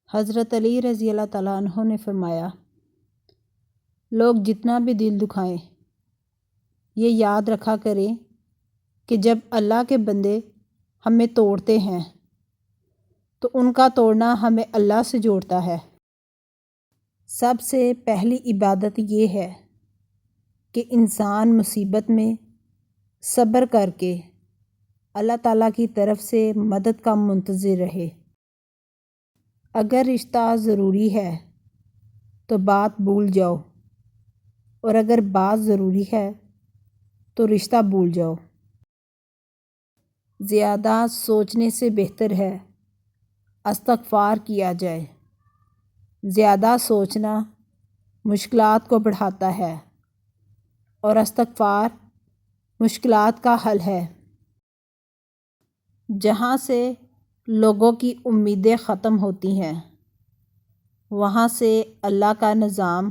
حضرت علی رضی اللہ تعالیٰ عنہ نے فرمایا، لوگ جتنا بھی دل دکھائیں، یہ یاد رکھا کریں کہ جب اللہ کے بندے ہمیں توڑتے ہیں تو ان کا توڑنا ہمیں اللہ سے جوڑتا ہے۔ سب سے پہلی عبادت یہ ہے کہ انسان مصیبت میں صبر کر کے اللہ تعالیٰ کی طرف سے مدد کا منتظر رہے۔ اگر رشتہ ضروری ہے تو بات بھول جاؤ، اور اگر بات ضروری ہے تو رشتہ بھول جاؤ۔ زیادہ سوچنے سے بہتر ہے استغفار کیا جائے۔ زیادہ سوچنا مشکلات کو بڑھاتا ہے، اور استغفار مشکلات کا حل ہے۔ جہاں سے لوگوں کی امیدیں ختم ہوتی ہیں، وہاں سے اللہ کا نظام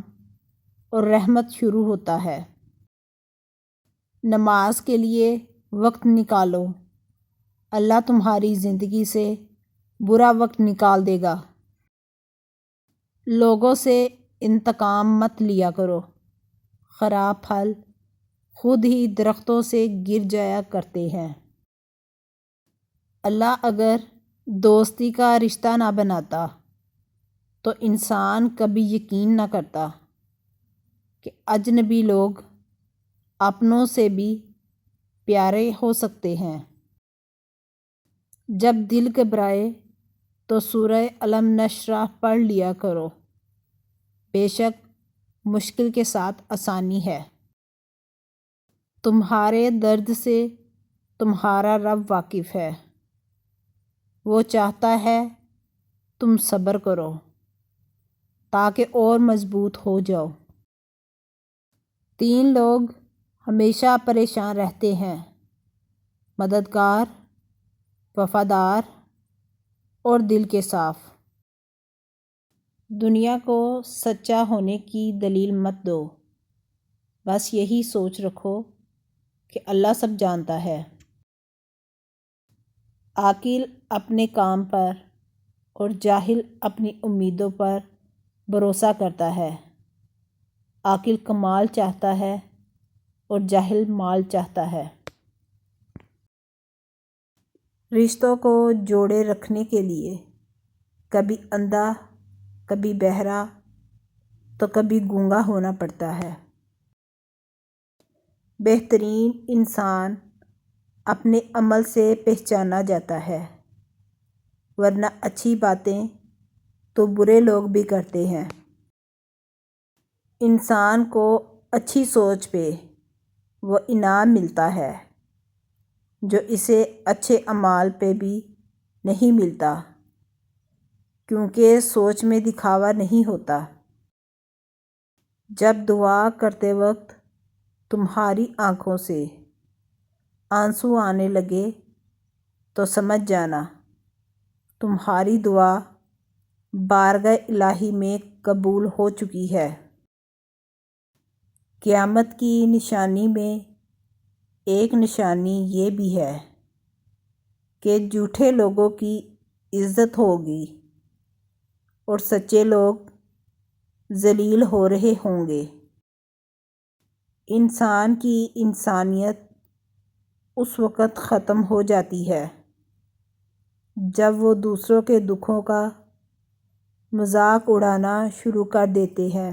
اور رحمت شروع ہوتا ہے۔ نماز کے لیے وقت نکالو، اللہ تمہاری زندگی سے برا وقت نکال دے گا۔ لوگوں سے انتقام مت لیا کرو، خراب پھل خود ہی درختوں سے گر جایا کرتے ہیں۔ اللہ اگر دوستی کا رشتہ نہ بناتا تو انسان کبھی یقین نہ کرتا کہ اجنبی لوگ اپنوں سے بھی پیارے ہو سکتے ہیں۔ جب دل گھبرائے تو سورہ الم نشرح پڑھ لیا کرو، بے شک مشکل کے ساتھ آسانی ہے۔ تمہارے درد سے تمہارا رب واقف ہے، وہ چاہتا ہے تم صبر کرو تاکہ اور مضبوط ہو جاؤ۔ 3 لوگ ہمیشہ پریشان رہتے ہیں: مددگار، وفادار اور دل کے صاف۔ دنیا کو سچا ہونے کی دلیل مت دو، بس یہی سوچ رکھو کہ اللہ سب جانتا ہے۔ عاقل اپنے کام پر اور جاہل اپنی امیدوں پر بھروسہ کرتا ہے۔ عاقل کمال چاہتا ہے اور جاہل مال چاہتا ہے۔ رشتوں کو جوڑے رکھنے کے لیے کبھی اندھا، کبھی بہرا تو کبھی گونگا ہونا پڑتا ہے۔ بہترین انسان اپنے عمل سے پہچانا جاتا ہے، ورنہ اچھی باتیں تو برے لوگ بھی کرتے ہیں۔ انسان کو اچھی سوچ پہ وہ انعام ملتا ہے جو اسے اچھے اعمال پہ بھی نہیں ملتا، کیونکہ سوچ میں دکھاوا نہیں ہوتا۔ جب دعا کرتے وقت تمہاری آنکھوں سے آنسو آنے لگے تو سمجھ جانا تمہاری دعا بارگاہ الہی میں قبول ہو چکی ہے۔ قیامت کی نشانی میں ایک نشانی یہ بھی ہے کہ جھوٹے لوگوں کی عزت ہوگی اور سچے لوگ ذلیل ہو رہے ہوں گے۔ انسان کی انسانیت اس وقت ختم ہو جاتی ہے جب وہ دوسروں کے دکھوں کا مذاق اڑانا شروع کر دیتے ہیں۔